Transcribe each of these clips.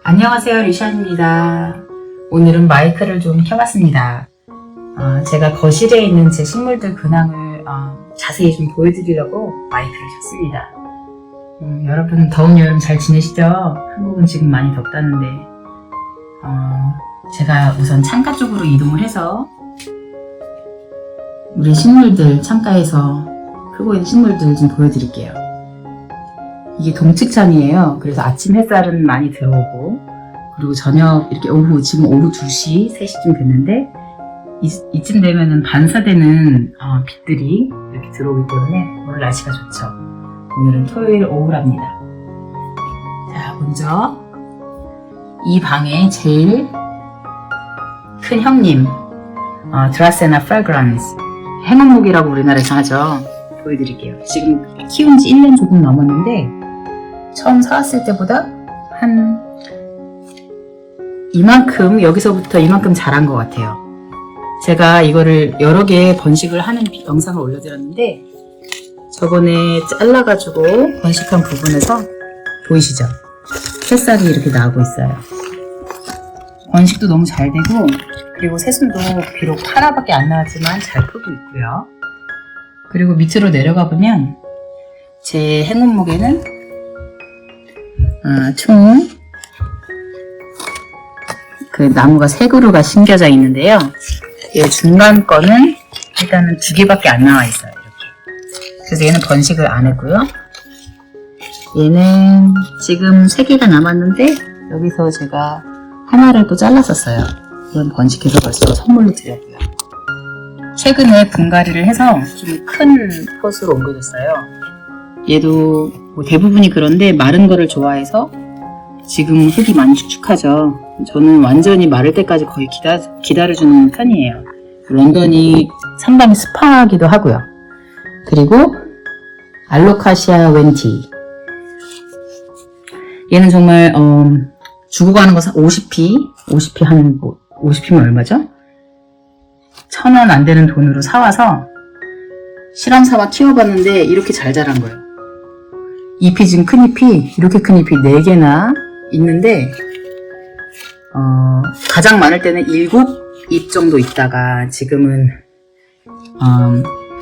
안녕하세요, 리샤입니다. 오늘은 마이크를 좀 켜봤습니다. 제가 거실에 있는 제 식물들 근황을 자세히 좀 보여드리려고 마이크를 켰습니다. 여러분 더운 여름 잘 지내시죠? 한국은 지금 많이 덥다는데 제가 우선 창가 쪽으로 이동을 해서 우리 식물들 창가에서 크고 있는 식물들 좀 보여드릴게요. 이게 동측천이에요. 그래서 아침 햇살은 많이 들어오고, 그리고 저녁 이렇게 지금 오후 2시, 3시쯤 됐는데 이쯤 되면은 반사되는 빛들이 이렇게 들어오기 때문에 오늘 날씨가 좋죠. 오늘은 토요일 오후랍니다. 자, 먼저 이 방의 제일 큰 형님, 드라세나 프라그란스, 행운목이라고 우리나라에서 하죠. 보여드릴게요. 지금 키운 지 1년 조금 넘었는데 처음 사왔을 때보다 한 이만큼, 여기서부터 이만큼 자란 것 같아요. 제가 이거를 여러 개 번식을 하는 영상을 올려드렸는데 저번에 잘라가지고 번식한 부분에서 보이시죠? 새싹이 이렇게 나오고 있어요. 번식도 너무 잘 되고, 그리고 새순도 비록 하나밖에 안 나왔지만 잘 크고 있고요. 그리고 밑으로 내려가 보면 제 행운목에는 총 그 나무가 3그루가 심겨져 있는데요. 이 중간 거는 일단은 2개밖에 안 나와 있어요. 이렇게. 그래서 얘는 번식을 안 했고요. 얘는 지금 3개가 남았는데 여기서 제가 하나를 또 잘랐었어요. 이건 번식해서 벌써 선물로 드렸고요. 최근에 분갈이를 해서 좀 큰 폿으로 옮겨졌어요. 얘도 뭐 대부분이 그런데 마른 거를 좋아해서 지금 흙이 많이 축축하죠. 저는 완전히 마를 때까지 거의 기다려주는 편이에요. 런던이 상당히 습하기도 하고요. 그리고 알로카시아 웬티, 얘는 정말 주고 가는 거 50p 한 50p면 얼마죠? 1,000원 안 되는 돈으로 사와서 실험삼아 키워봤는데 이렇게 잘 자란 거예요. 잎이 지금 큰 잎이, 이렇게 큰 잎이 4개나 있는데 가장 많을 때는 7잎 정도 있다가 지금은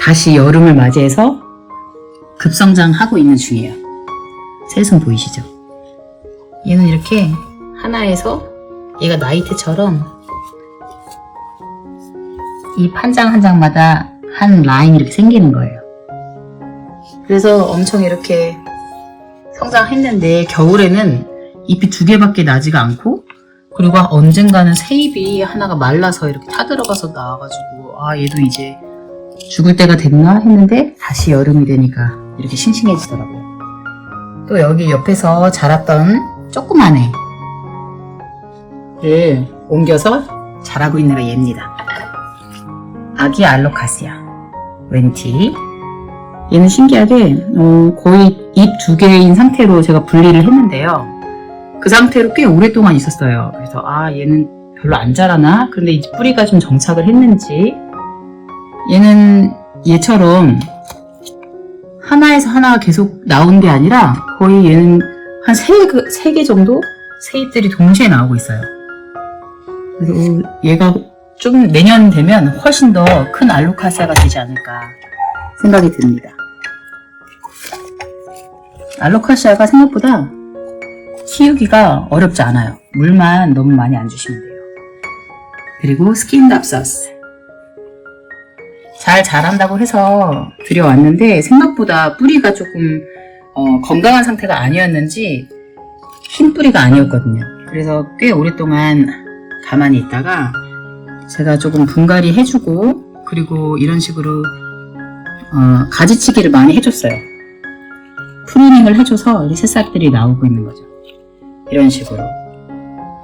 다시 여름을 맞이해서 급성장하고 있는 중이에요. 새순 보이시죠? 얘는 이렇게 하나에서 얘가 나이트처럼 잎 한 장 한 장마다 한 라인이 이렇게 생기는 거예요. 그래서 엄청 이렇게 성장했는데 겨울에는 잎이 2개밖에 나지가 않고, 그리고 언젠가는 새 잎이 하나가 말라서 이렇게 타들어가서 나와가지고 얘도 이제 죽을 때가 됐나 했는데 다시 여름이 되니까 이렇게 싱싱해지더라고요. 또 여기 옆에서 자랐던 조그만 애를 옮겨서 자라고 있는 애가 얘입니다. 아기 알로카시아 웬티. 얘는 신기하게 거의 잎 2개인 상태로 제가 분리를 했는데요. 그 상태로 꽤 오랫동안 있었어요. 그래서 얘는 별로 안 자라나? 그런데 이제 뿌리가 좀 정착을 했는지, 얘는 얘처럼 하나에서 하나가 계속 나온 게 아니라 거의 얘는 한 3개 정도 새 잎들이 동시에 나오고 있어요. 그래서 얘가 좀 내년 되면 훨씬 더 큰 알로카시아가 되지 않을까 생각이 듭니다. 알로카시아가 생각보다 키우기가 어렵지 않아요. 물만 너무 많이 안 주시면 돼요. 그리고 스킨답서스, 잘 자란다고 해서 들여왔는데 생각보다 뿌리가 조금 건강한 상태가 아니었는지 흰 뿌리가 아니었거든요. 그래서 꽤 오랫동안 가만히 있다가 제가 조금 분갈이 해주고, 그리고 이런 식으로 가지치기를 많이 해줬어요. 프루닝을 해줘서 이렇게 새싹들이 나오고 있는 거죠. 이런 식으로.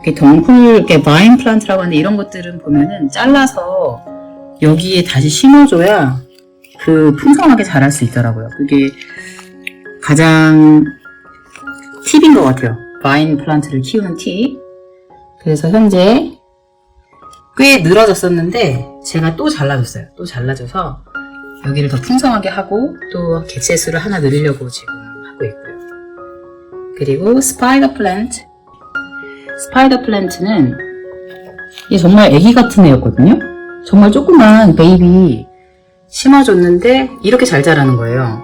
이렇게 덩쿨, 이렇게 바인 플란트라고 하는데 이런 것들은 보면은 잘라서 여기에 다시 심어줘야 풍성하게 자랄 수 있더라고요. 그게 가장 팁인 것 같아요. 바인 플란트를 키우는 팁. 그래서 현재 꽤 늘어졌었는데 제가 또 잘라줬어요. 또 잘라줘서 여기를 더 풍성하게 하고 또 개체수를 하나 늘리려고 지금 하고 있고요. 그리고 스파이더 플랜트. 스파이더 플랜트는 이게 정말 애기 같은 애였거든요. 정말 조그만 베이비 심어줬는데 이렇게 잘 자라는 거예요.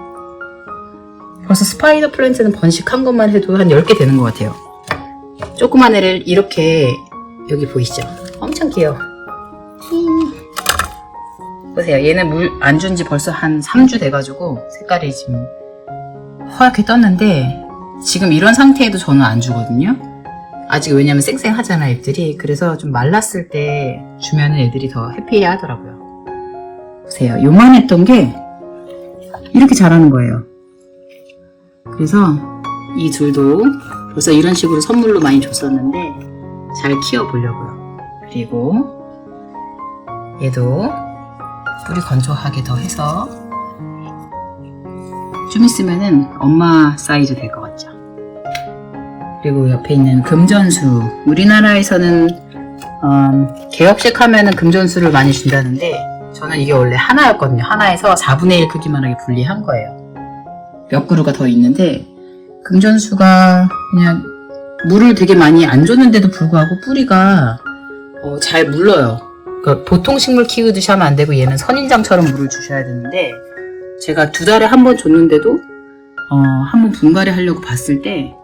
벌써 스파이더 플랜트는 번식한 것만 해도 한 10개 되는 것 같아요. 조그만 애를 이렇게, 여기 보이시죠? 엄청 귀여워. 보세요. 얘는 물 안 준 지 벌써 한 3주 돼가지고 색깔이 지금 허옇게 떴는데, 지금 이런 상태에도 저는 안 주거든요. 아직 왜냐면 쌩쌩하잖아 애들이. 그래서 좀 말랐을 때 주면 애들이 더 해피해 하더라고요. 보세요. 요만했던 게 이렇게 자라는 거예요. 그래서 이 둘도 벌써 이런 식으로 선물로 많이 줬었는데 잘 키워보려고요. 그리고 얘도 뿌리 건조하게 더 해서 좀 있으면은 엄마 사이즈 될 것 같죠. 그리고 옆에 있는 금전수. 우리나라에서는 개업식 하면은 금전수를 많이 준다는데 저는 이게 원래 하나였거든요. 하나에서 4분의 1 크기만하게 분리한 거예요. 몇 그루가 더 있는데 금전수가 그냥 물을 되게 많이 안 줬는데도 불구하고 뿌리가 잘 물러요. 그러니까 보통 식물 키우듯이 하면 안 되고 얘는 선인장처럼 물을 주셔야 되는데 제가 2달에 한 번 줬는데도 한 번 분갈이 하려고 봤을 때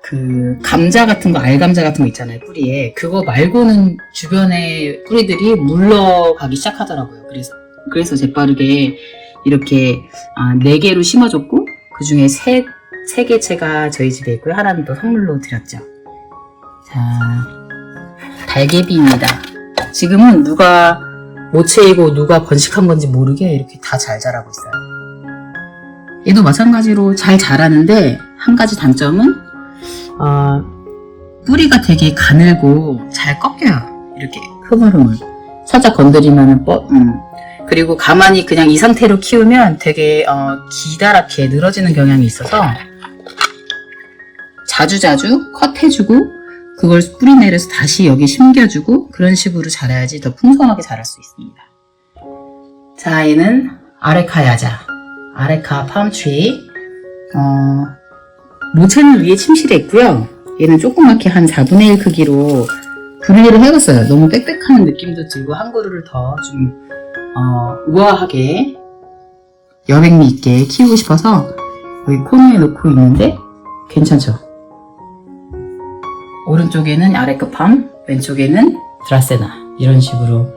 그 감자 같은 거, 알감자 같은 거 있잖아요, 뿌리에. 그거 말고는 주변에 뿌리들이 물러가기 시작하더라고요. 그래서 재빠르게 이렇게 4개로 심어줬고 그 중에 3개체가 저희 집에 있고요. 하나는 또 선물로 드렸죠. 자, 달개비입니다. 지금은 누가 모체이고 누가 번식한 건지 모르게 이렇게 다 잘 자라고 있어요. 얘도 마찬가지로 잘 자라는데 한 가지 단점은 뿌리가 되게 가늘고 잘 꺾여요. 이렇게 흐물흐물. 살짝 건드리면은 그리고 가만히 그냥 이 상태로 키우면 되게 기다랗게 늘어지는 경향이 있어서 자주자주 컷해주고 그걸 뿌리 내려서 다시 여기 심겨주고 그런 식으로 자라야지 더 풍성하게 자랄 수 있습니다. 자, 얘는 아레카 야자, 아레카 팜트리. 모체는 위에 침실에 있고요. 얘는 조그맣게 한 4분의 1 크기로 분리를 해봤어요. 너무 빽빽한 느낌도 들고 한 그루를 더 좀 우아하게 여백미 있게 키우고 싶어서 여기 코너에 놓고 있는데 괜찮죠? 오른쪽에는 아레크팜, 왼쪽에는 드라세나, 이런 식으로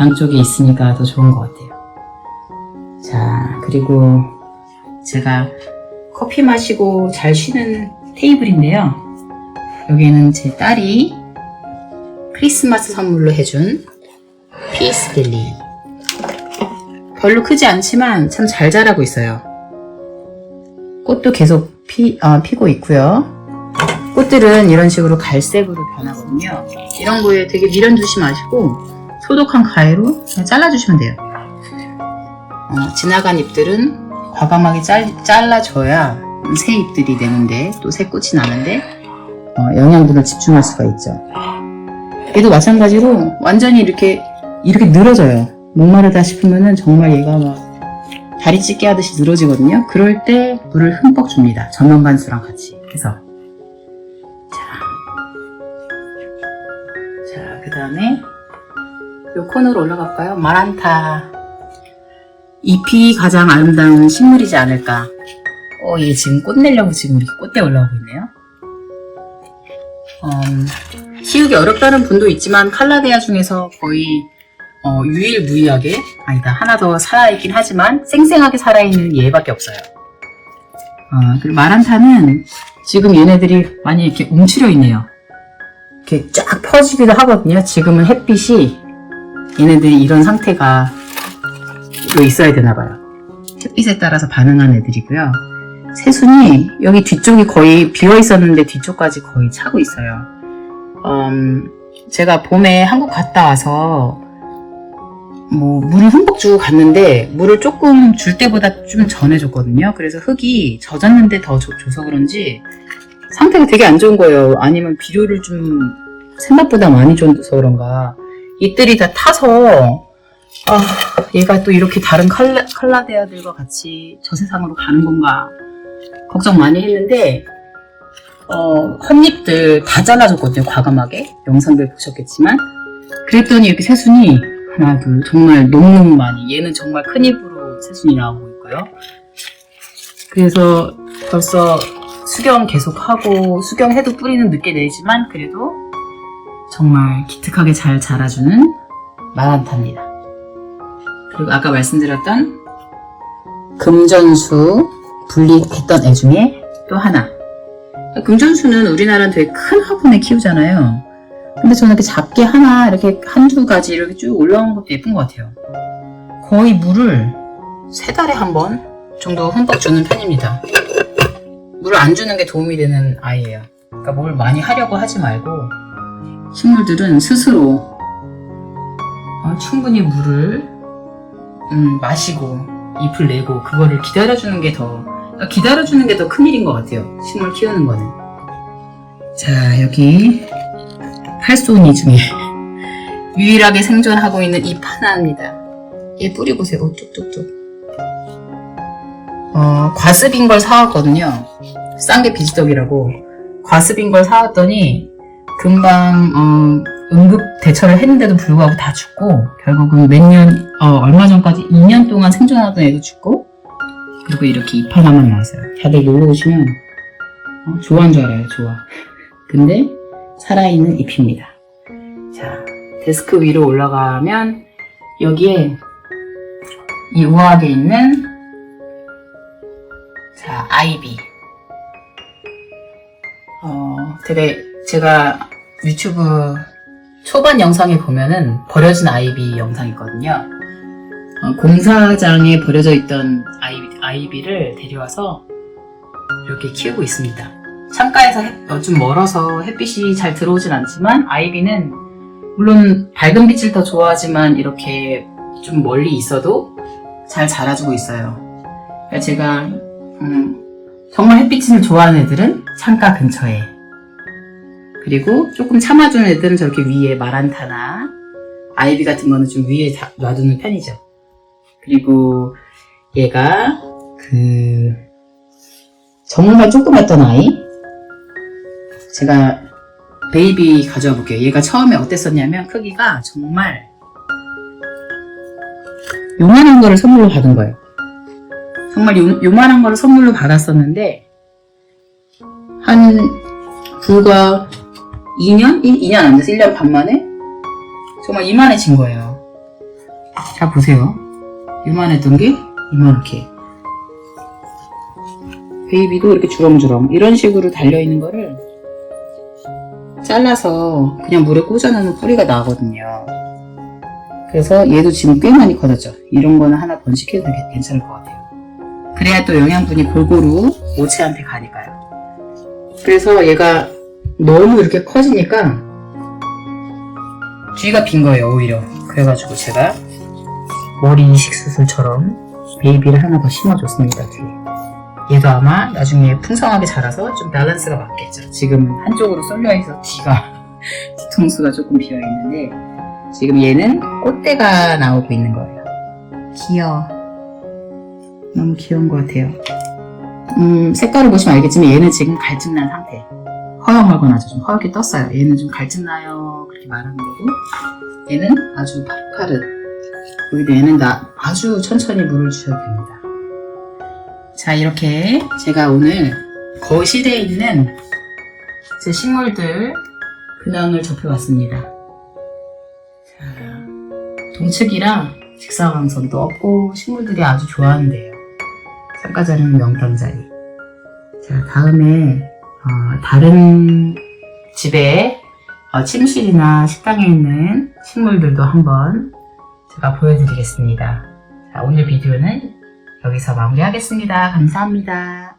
양쪽에 있으니까 더 좋은 것 같아요. 자, 그리고 제가 커피 마시고 잘 쉬는 테이블인데요. 여기에는 제 딸이 크리스마스 선물로 해준 피스 릴리. 별로 크지 않지만 참 잘 자라고 있어요. 꽃도 계속 피고 있고요. 꽃들은 이런 식으로 갈색으로 변하거든요. 이런 거에 되게 미련 두지 마시고 소독한 가위로 그냥 잘라주시면 돼요. 지나간 잎들은 과감하게 잘라줘야 새 잎들이 되는데 또 새 꽃이 나는데 영양분을 집중할 수가 있죠. 얘도 마찬가지로 완전히 이렇게 늘어져요. 목마르다 싶으면은 정말 얘가 막 다리 찢게 하듯이 늘어지거든요. 그럴 때 물을 흠뻑 줍니다. 전원간수랑 같이 해서. 자, 그 다음에 요 코너로 올라갈까요? 마란타. 잎이 가장 아름다운 식물이지 않을까. 얘 지금 꽃 내려고 지금 이렇게 꽃대 올라오고 있네요. 키우기 어렵다는 분도 있지만 칼라데아 중에서 거의 유일무이하게, 아니다, 하나 더 살아있긴 하지만 쌩쌩하게 살아있는 얘밖에 없어요. 그리고 마란타는 지금 얘네들이 많이 이렇게 움츠려 있네요. 이렇게 쫙 퍼지기도 하거든요. 지금은 햇빛이 얘네들이 이런 상태가 있어야 되나봐요. 햇빛에 따라서 반응한 애들이고요. 새순이 여기 뒤쪽이 거의 비어 있었는데 뒤쪽까지 거의 차고 있어요. 제가 봄에 한국 갔다 와서 물을 흠뻑 주고 갔는데 물을 조금 줄 때보다 좀 전에 줬거든요. 그래서 흙이 젖었는데 더 줘서 그런지 상태가 되게 안 좋은 거예요. 아니면 비료를 좀 생각보다 많이 줘서 그런가 잎들이 다 타서 얘가 또 이렇게 다른 칼라데아들과 같이 저 세상으로 가는 건가 걱정 많이 했는데 헛잎들 다 잘라줬거든요. 과감하게. 영상들 보셨겠지만. 그랬더니 이렇게 새순이 하나, 둘, 정말 너무너무 많이. 얘는 정말 큰 잎으로 새순이 나오고 있고요. 그래서 벌써 수경 계속하고, 수경해도 뿌리는 늦게 내지만 그래도 정말 기특하게 잘 자라주는 마란타입니다. 그리고 아까 말씀드렸던 금전수 분리했던 애 중에 또 하나. 금전수는 우리나라는 되게 큰 화분에 키우잖아요. 근데 저는 이렇게 작게 하나, 이렇게 한두 가지 이렇게 쭉 올라온 것도 예쁜 것 같아요. 거의 물을 3달에 한 번 정도 흠뻑 주는 편입니다. 물을 안 주는 게 도움이 되는 아이예요. 그러니까 뭘 많이 하려고 하지 말고 식물들은 스스로 충분히 물을 마시고 잎을 내고 그거를 기다려주는 게 더 큰일인 것 같아요. 식물 키우는 거는. 자, 여기 팔소니 중에 유일하게 생존하고 있는 잎 하나입니다. 얘 뿌리 보세요. 쭉쭉쭉. 과습인 걸 사왔거든요. 싼 게 비지떡이라고. 과습인 걸 사왔더니 금방 응급 대처를 했는데도 불구하고 다 죽고, 결국은 얼마 전까지 2년 동안 생존하던 애도 죽고, 그리고 이렇게 잎 하나만 나왔어요. 다들 놀러 오시면 좋아한 줄 알아요. 좋아. 근데 살아있는 잎입니다. 자, 데스크 위로 올라가면 여기에 이 우아하게 있는 자, 아이비. 제가 유튜브 초반 영상에 보면은 버려진 아이비 영상이 있거든요. 공사장에 버려져 있던 아이비를 데려와서 이렇게 키우고 있습니다. 창가에서 좀 멀어서 햇빛이 잘 들어오진 않지만 아이비는 물론 밝은 빛을 더 좋아하지만 이렇게 좀 멀리 있어도 잘 자라주고 있어요. 그러니까 제가 정말 햇빛을 좋아하는 애들은 창가 근처에, 그리고 조금 참아주는 애들은 저렇게 위에 마란타나 아이비 같은 거는 좀 위에 놔두는 편이죠. 그리고 얘가 정말 조그맣던 아이, 제가 베이비 가져와 볼게요. 얘가 처음에 어땠었냐면 크기가 정말 요만한 거를 선물로 받은 거예요. 정말 요만한 거를 선물로 받았었는데 한 불과 2년 안 돼서 1년 반 만에 정말 이만해진 거예요. 자, 보세요. 요만했던 게 이만하게. 베이비도 이렇게 주렁주렁 이런 식으로 달려있는 거를 잘라서 그냥 물에 꽂아놓으면 뿌리가 나거든요. 그래서 얘도 지금 꽤 많이 커졌죠. 이런 거는 하나 번식해도 괜찮을 것 같아요. 그래야 또 영양분이 골고루 모체한테 가니까요. 그래서 얘가 너무 이렇게 커지니까 뒤가 빈 거예요, 오히려. 그래가지고 제가 머리 이식 수술처럼 베이비를 하나 더 심어줬습니다, 뒤에. 얘도 아마 나중에 풍성하게 자라서 좀 밸런스가 맞겠죠. 지금은 한쪽으로 쏠려있어 뒤통수가 조금 비어있는데 지금 얘는 꽃대가 나오고 있는 거예요. 귀여워. 너무 귀여운 것 같아요. 색깔을 보시면 알겠지만 얘는 지금 갈증난 상태. 허여멀건하죠. 좀 허옇게 떴어요. 얘는 좀 갈증나요. 그렇게 말하는 거고, 얘는 아주 파릇파릇. 여기도 얘는 아주 천천히 물을 주셔도 됩니다. 자, 이렇게 제가 오늘 거실에 있는 제 식물들 근황을 접해봤습니다. 자, 동측이라 직사광선도 없고 식물들이 아주 좋아하는데요. 창가자리는 명당자리. 자, 다음에 다른 집에 침실이나 식당에 있는 식물들도 한번 제가 보여드리겠습니다. 자, 오늘 비디오는 여기서 마무리하겠습니다. 감사합니다.